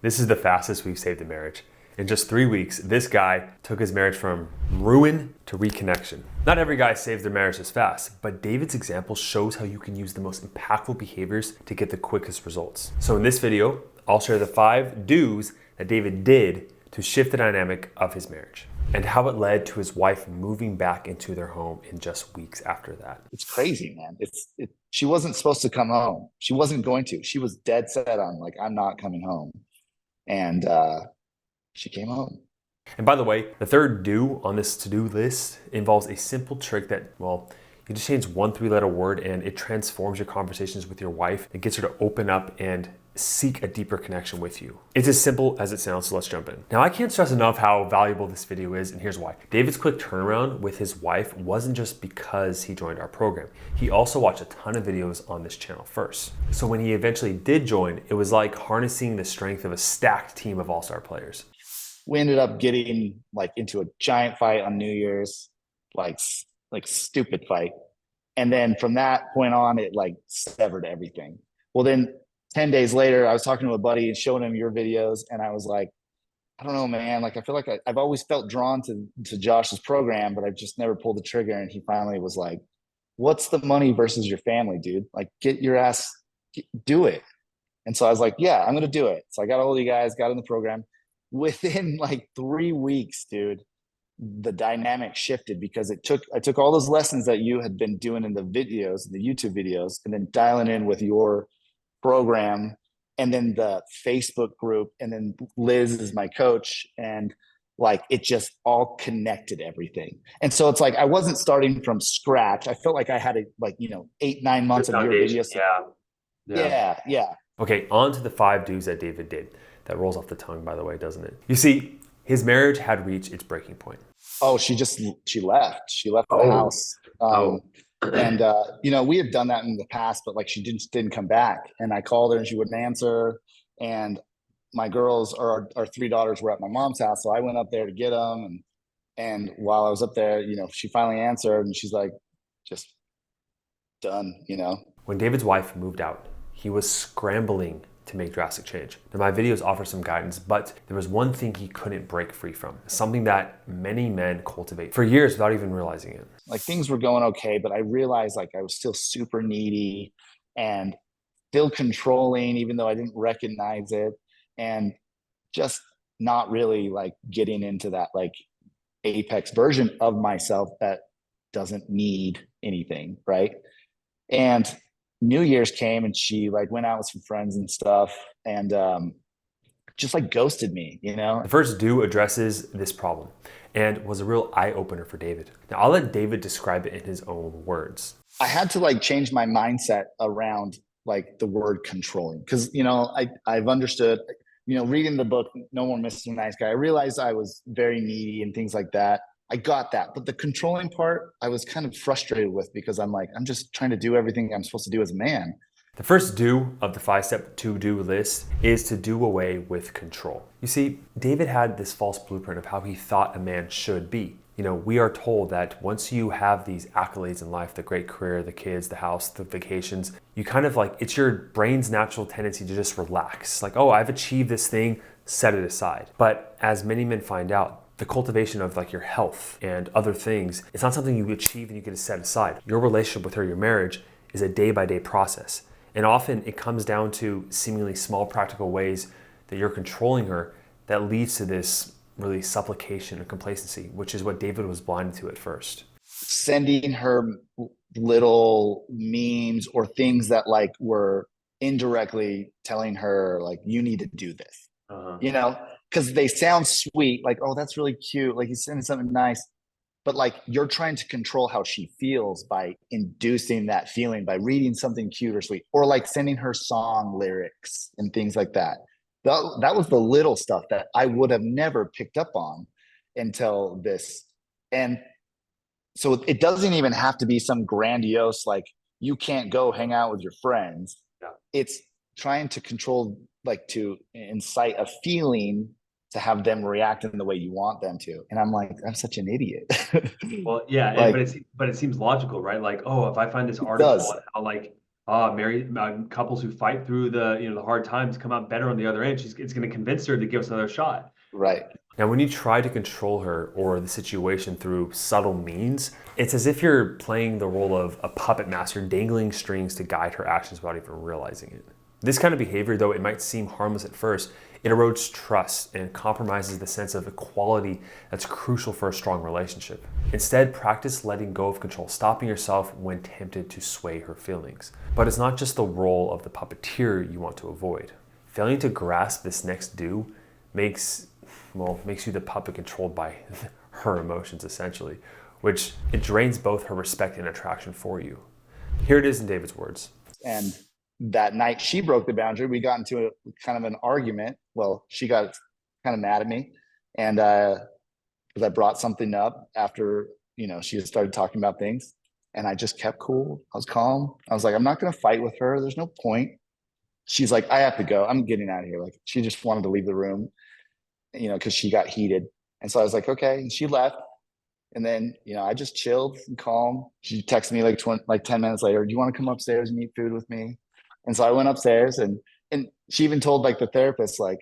This is the fastest we've saved a marriage. In just 3 weeks, this guy took his marriage from ruin to reconnection. Not every guy saves their marriage as fast, but David's example shows how you can use the most impactful behaviors to get the quickest results. So in this video, I'll share the 5 do's that David did to shift the dynamic of his marriage and how it led to his wife moving back into their home in just weeks after that. It's crazy, man. She wasn't supposed to come home. She wasn't going to. She was dead set on like, I'm not coming home. And she came home. And by the way, the third do on this to-do list involves a simple trick that, well, you just change one 3-letter word and it transforms your conversations with your wife. It gets her to open up and seek a deeper connection with you. It's as simple as it sounds, so let's jump in. Now, I can't stress enough how valuable this video is, and here's why. David's quick turnaround with his wife wasn't just because he joined our program. He also watched a ton of videos on this channel first. So when he eventually did join, it was like harnessing the strength of a stacked team of all-star players. We ended up getting like into a giant fight on New Year's, like stupid fight. And then from that point on, it like severed everything. Well, then 10 days later, I was talking to a buddy and showing him your videos. And I was like, I don't know, man. Like, I feel like I've always felt drawn to Josh's program, but I've just never pulled the trigger. And he finally was like, what's the money versus your family, dude? Like, get your ass, do it. And so I was like, yeah, I'm going to do it. So I got all of you guys, got in the program. Within like 3 weeks, dude, the dynamic shifted because I took all those lessons that you had been doing in the videos, the YouTube videos, and then dialing in with your program and then the Facebook group, and then Liz is my coach, and like it just all connected everything. And so it's like I wasn't starting from scratch. I felt like I had 8-9 months of your videos. Yeah. Okay, on to the 5 do's that David did. That rolls off the tongue, by the way, doesn't it? You see, his marriage had reached its breaking point. Oh, she left. She left the house. And we had done that in the past, but like she didn't come back. And I called her and she wouldn't answer. And my girls, or our 3 daughters, were at my mom's house, so I went up there to get them. And while I was up there, she finally answered, and she's like, just done. When David's wife moved out, he was scrambling to make drastic change. Now, my videos offer some guidance, but there was one thing he couldn't break free from, something that many men cultivate for years without even realizing it. Like things were going okay, but I realized like I was still super needy and still controlling, even though I didn't recognize it, and just not really like getting into that like apex version of myself that doesn't need anything, right? And New Year's came and she like went out with some friends and stuff, and just like ghosted me, The first do addresses this problem and was a real eye-opener for David. Now, I'll let David describe it in his own words. I had to like change my mindset around like the word controlling, because I've understood, reading the book No More Mr. Nice Guy, I realized I was very needy and things like that. I got that. But the controlling part, I was kind of frustrated with, because I'm like, I'm just trying to do everything I'm supposed to do as a man. The first do of the 5-step to-do list is to do away with control. You see, David had this false blueprint of how he thought a man should be. We are told that once you have these accolades in life, the great career, the kids, the house, the vacations, you kind of like, it's your brain's natural tendency to just relax. Like, oh, I've achieved this thing, set it aside. But as many men find out, the cultivation of like your health and other things, it's not something you achieve and you get to set aside. Your relationship with her, your marriage, is a day-by-day process. And often it comes down to seemingly small practical ways that you're controlling her that leads to this really supplication and complacency, which is what David was blinded to at first. Sending her little memes or things that like were indirectly telling her like, you need to do this, because they sound sweet, like, oh, that's really cute, like he's sending something nice, but like you're trying to control how she feels by inducing that feeling by reading something cute or sweet, or like sending her song lyrics and things like that. That was the little stuff that I would have never picked up on until this. And so it doesn't even have to be some grandiose, like you can't go hang out with your friends. Yeah. It's trying to control, like to incite a feeling to have them react in the way you want them to. And I'm like, I'm such an idiot. Well, yeah, like, but it seems logical, right? Like, oh, if I find this article on how like Married couples who fight through the hard times come out better on the other end. It's going to convince her to give us another shot. Right. Now, when you try to control her or the situation through subtle means, it's as if you're playing the role of a puppet master, dangling strings to guide her actions without even realizing it. This kind of behavior, though it might seem harmless at first, it erodes trust and compromises the sense of equality that's crucial for a strong relationship. Instead, practice letting go of control, stopping yourself when tempted to sway her feelings. But it's not just the role of the puppeteer you want to avoid. Failing to grasp this next do makes you the puppet controlled by her emotions, essentially, which it drains both her respect and attraction for you. Here it is in David's words. And that night she broke the boundary. We got into a kind of an argument. Well, she got kind of mad at me, and because I brought something up after she had started talking about things, and I just kept cool. I was calm. I was like, I'm not going to fight with her. There's no point. She's like, I have to go. I'm getting out of here. Like, she just wanted to leave the room, because she got heated. And so I was like, okay. And she left. And then, I just chilled and calm. She texted me like 10 minutes later, do you want to come upstairs and eat food with me? And so I went upstairs, and she even told like the therapist, like,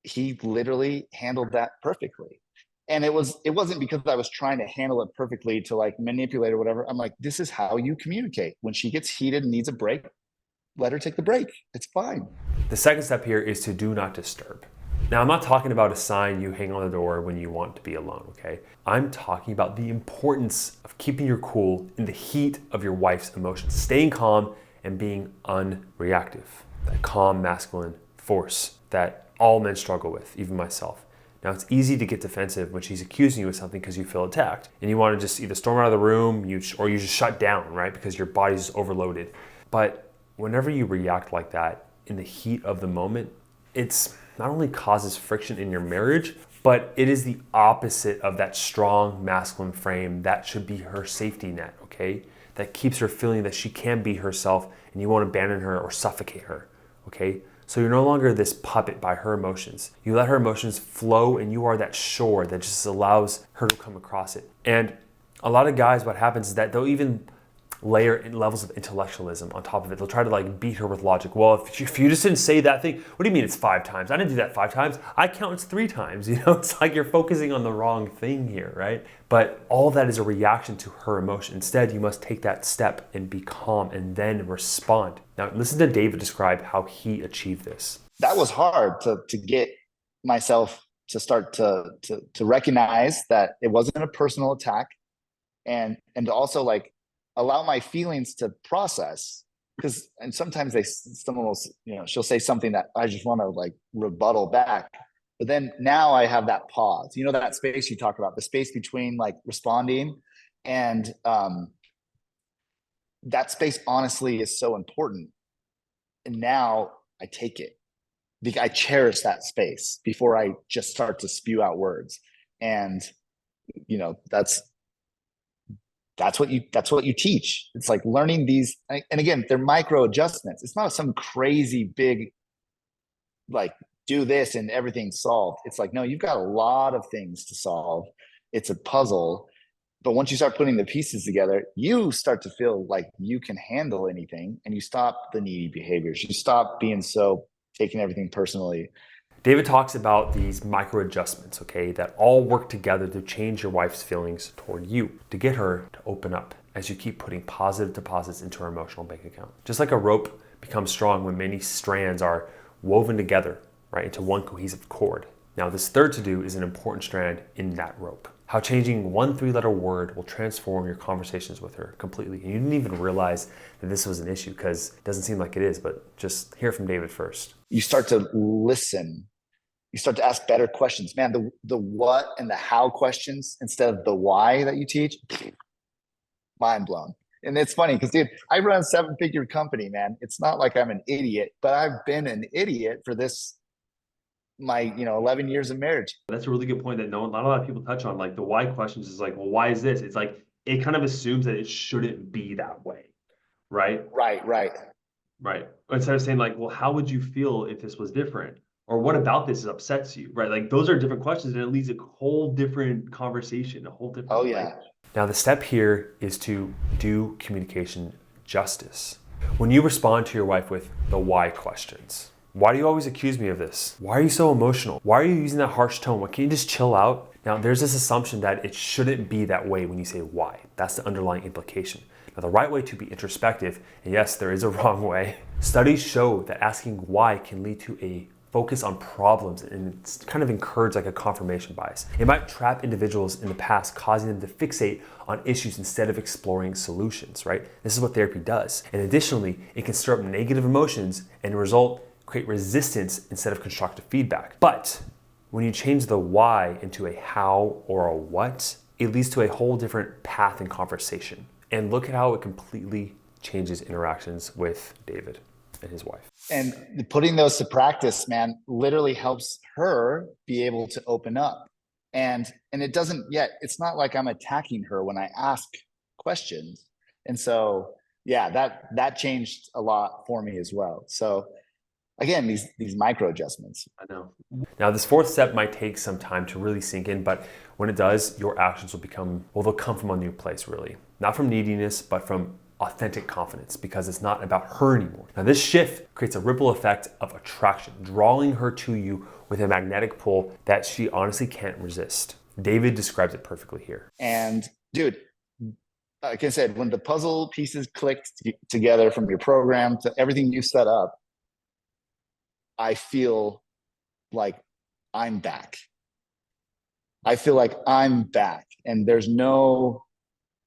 he literally handled that perfectly. And it wasn't because I was trying to handle it perfectly to like manipulate or whatever. I'm like, this is how you communicate. When she gets heated and needs a break, let her take the break. It's fine. The second step here is to do not disturb. Now, I'm not talking about a sign you hang on the door when you want to be alone, okay? I'm talking about the importance of keeping your cool in the heat of your wife's emotions, staying calm and being unreactive. That calm masculine force that all men struggle with, even myself. Now, it's easy to get defensive when she's accusing you of something because you feel attacked. And you want to just either storm out of the room or you just shut down, right? Because your body's overloaded. But whenever you react like that in the heat of the moment, it's not only causes friction in your marriage, but it is the opposite of that strong masculine frame that should be her safety net, okay? That keeps her feeling that she can be herself and you won't abandon her or suffocate her, okay? So you're no longer this puppet by her emotions. You let her emotions flow and you are that shore that just allows her to come across it. And a lot of guys, what happens is that they'll even layer in levels of intellectualism on top of it. They'll try to like beat her with logic. Well, if you just didn't say that thing, what do you mean it's 5 times? I didn't do that 5 times. I count it's 3 times. It's like you're focusing on the wrong thing here, right? But all of that is a reaction to her emotion. Instead, you must take that step and be calm and then respond. Now, listen to David describe how he achieved this. That was hard to get myself to start to recognize that it wasn't a personal attack, and to also like allow my feelings to process, and sometimes someone will she'll say something that I just want to like rebuttal back, but then now I have that pause, that space you talk about, the space between like responding and that space honestly is so important. And now I take it, because I cherish that space before I just start to spew out words. And that's what you teach. It's like learning these, and again, they're micro adjustments. It's not some crazy big like do this and everything's solved. It's like, no, you've got a lot of things to solve. It's a puzzle. But once you start putting the pieces together, you start to feel like you can handle anything, and you stop the needy behaviors. You stop being so taking everything personally. David talks about these micro adjustments, okay, that all work together to change your wife's feelings toward you, to get her to open up as you keep putting positive deposits into her emotional bank account. Just like a rope becomes strong when many strands are woven together, right, into one cohesive cord. Now, this third to-do is an important strand in that rope. How changing one 3-letter word will transform your conversations with her completely. And you didn't even realize that this was an issue because it doesn't seem like it is, but just hear from David first. You start to listen. You start to ask better questions. Man, the what and the how questions instead of the why that you teach, mind blown. And it's funny because, dude, I run a 7-figure company, man. It's not like I'm an idiot, but I've been an idiot for my 11 years of marriage. That's a really good point that not a lot of people touch on. Like the why questions is like, well, why is this? It's like it kind of assumes that it shouldn't be that way, right? Right. Instead of saying like, well, how would you feel if this was different? Or what about this upsets you, right? Like those are different questions, and it leads a whole different conversation, a whole different. Oh yeah. Now the step here is to do communication justice. When you respond to your wife with the why questions, why do you always accuse me of this? Why are you so emotional? Why are you using that harsh tone? Why can't you just chill out? Now, there's this assumption that it shouldn't be that way when you say why. That's the underlying implication. Now, the right way to be introspective, and yes, there is a wrong way. Studies show that asking why can lead to a focus on problems and it's kind of encourage like a confirmation bias. It might trap individuals in the past, causing them to fixate on issues instead of exploring solutions, right? This is what therapy does. And additionally, it can stir up negative emotions and create resistance instead of constructive feedback. But when you change the why into a how or a what, it leads to a whole different path in conversation. And look at how it completely changes interactions with David and his wife. And putting those to practice, man, literally helps her be able to open up. And it doesn't yet, it's not like I'm attacking her when I ask questions. And so, yeah, that changed a lot for me as well. So again, these micro adjustments. I know. Now, this fourth step might take some time to really sink in, but when it does, your actions will they'll come from a new place, really. Not from neediness, but from authentic confidence, because it's not about her anymore. Now, this shift creates a ripple effect of attraction, drawing her to you with a magnetic pull that she honestly can't resist. David describes it perfectly here. And dude, like I said, when the puzzle pieces clicked together from your program to everything you set up, I feel like I'm back. I feel like I'm back. And there's no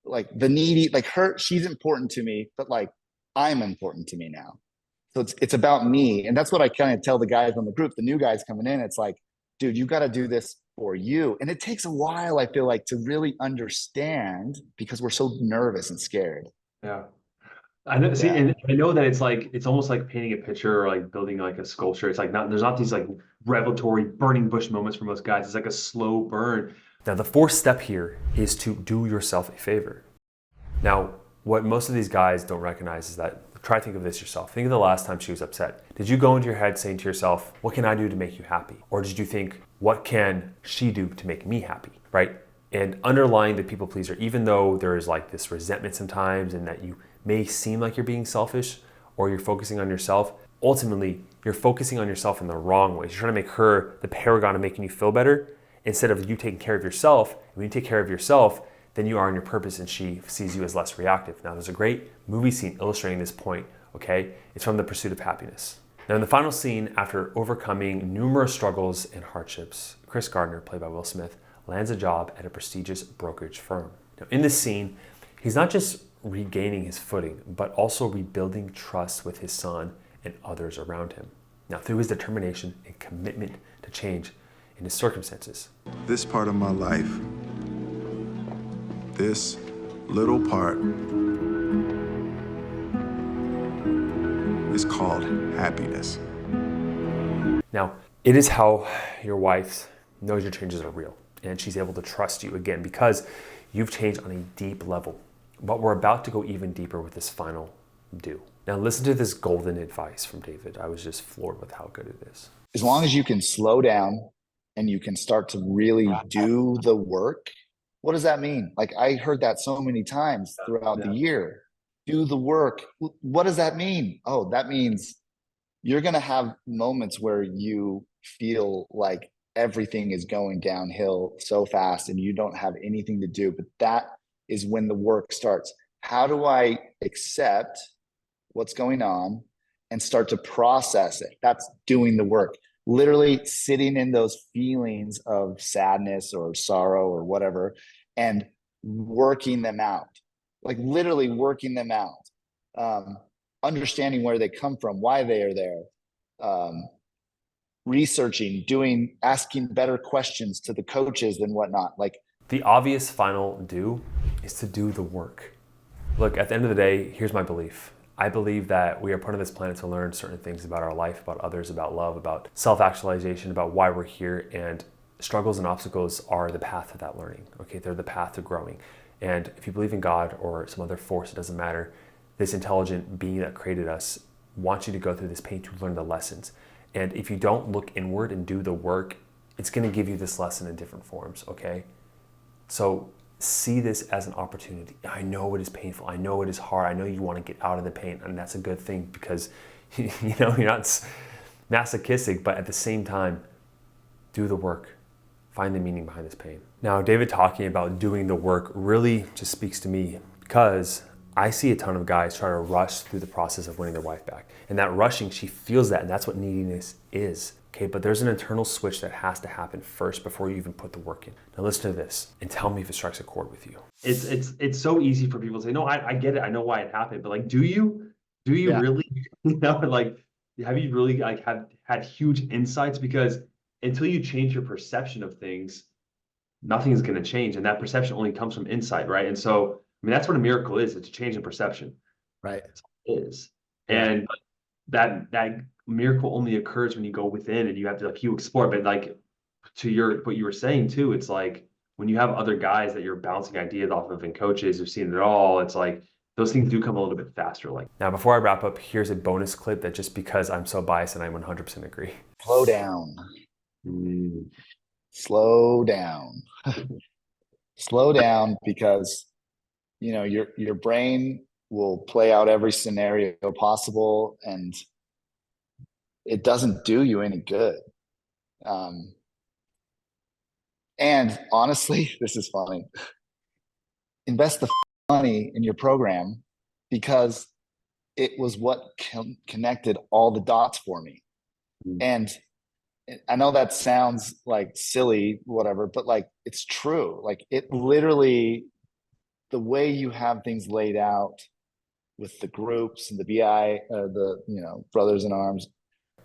like the needy, like her, she's important to me, but like I'm important to me now. So it's about me. And that's what I kind of tell the guys on the group, the new guys coming in. It's like, dude, you got to do this for you. And it takes a while, I feel like, to really understand because we're so nervous and scared. Yeah. I know, see, and I know that it's almost like painting a picture or like building like a sculpture. It's like there's not these like revelatory burning bush moments for most guys. It's like a slow burn. Now, the fourth step here is to do yourself a favor. Now, what most of these guys don't recognize is that, try to think of this yourself. Think of the last time she was upset. Did you go into your head saying to yourself, what can I do to make you happy? Or did you think, what can she do to make me happy, right? And underlying the people pleaser, even though there is like this resentment sometimes and that you may seem like you're being selfish or you're focusing on yourself, ultimately you're focusing on yourself in the wrong ways. You're trying to make her the paragon of making you feel better instead of you taking care of yourself. And when you take care of yourself, then you are on your purpose and she sees you as less reactive. Now, there's a great movie scene illustrating this point, okay? It's from The Pursuit of Happiness. Now, in the final scene, after overcoming numerous struggles and hardships, Chris Gardner, played by Will Smith, lands a job at a prestigious brokerage firm. Now, in this scene, he's not just regaining his footing, but also rebuilding trust with his son and others around him. Now, through his determination and commitment to change in his circumstances. This part of my life, this little part, is called happiness. Now, it is how your wife knows your changes are real and she's able to trust you again because you've changed on a deep level. But we're about to go even deeper with this final do. Now, listen to this golden advice from David. I was just floored with how good it is. As long as you can slow down and you can start to really do the work, what does that mean? Like I heard that so many times throughout the year. Do the work. What does that mean? Oh, that means you're going to have moments where you feel like everything is going downhill so fast and you don't have anything to do. But that is when the work starts. How do I accept what's going on and start to process it? That's doing the work. Literally sitting in those feelings of sadness or sorrow or whatever and working them out, like literally working them out, understanding where they come from, why they are there, researching, asking better questions to the coaches and whatnot. Like the obvious final do is to do the work. Look, at the end of the day, here's my belief. I believe that we are put on this planet to learn certain things about our life, about others, about love, about self-actualization, about why we're here, and struggles and obstacles are the path to that learning, okay? They're the path to growing. And if you believe in God or some other force, it doesn't matter, this intelligent being that created us wants you to go through this pain to learn the lessons. And if you don't look inward and do the work, it's gonna give you this lesson in different forms, okay? So see this as an opportunity. I know it is painful. I know it is hard. I know you want to get out of the pain, and that's a good thing because you're not masochistic, but at the same time, do the work. Find the meaning behind this pain. Now, David talking about doing the work really just speaks to me because I see a ton of guys try to rush through the process of winning their wife back. And that rushing, she feels that, and that's what neediness is. Okay, but there's an internal switch that has to happen first before you even put the work in. Now listen to this and tell me if it strikes a chord with you. It's so easy for people to say, no, I get it. I know why it happened. But like, do you Yeah. really, like, have you really like had huge insights? Because until you change your perception of things, nothing is going to change. And that perception only comes from insight, right? And so, I mean, that's what a miracle is. It's a change in perception. Right. That's all it is. Yeah. And that miracle only occurs when you go within and you have to like you explore. But like to what you were saying too, it's like when you have other guys that you're bouncing ideas off of and coaches who've seen it all, it's like those things do come a little bit faster. Like Now, before I wrap up, here's a bonus clip that just because I'm so biased and I 100% agree. Slow down. Slow down. Slow down, because your brain will play out every scenario possible, and it doesn't do you any good. And honestly, this is funny. Invest the money in your program, because it was what connected all the dots for me. And I know that sounds like silly, whatever, but like it's true. Like it literally, the way you have things laid out with the groups and the BI, brothers in arms.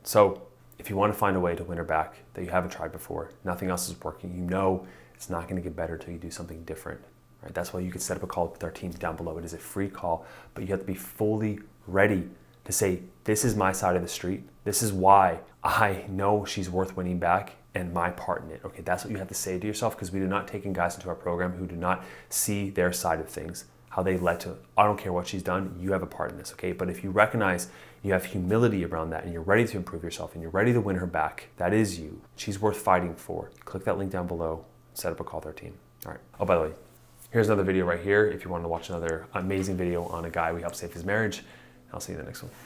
So if you want to find a way to win her back that you haven't tried before, nothing else is working, you know it's not going to get better until you do something different. Right? That's why you can set up a call with our team down below. It is a free call, but you have to be fully ready to say, this is my side of the street. This is why I know she's worth winning back and my part in it. Okay, that's what you have to say to yourself, because we do not take in guys into our program who do not see their side of things, how they led to, I don't care what she's done, you have a part in this, okay? But if you recognize you have humility around that and you're ready to improve yourself and you're ready to win her back, that is you. She's worth fighting for. Click that link down below, set up a call with our team. All right. Oh, by the way, here's another video right here if you want to watch another amazing video on a guy we helped save his marriage. I'll see you in the next one.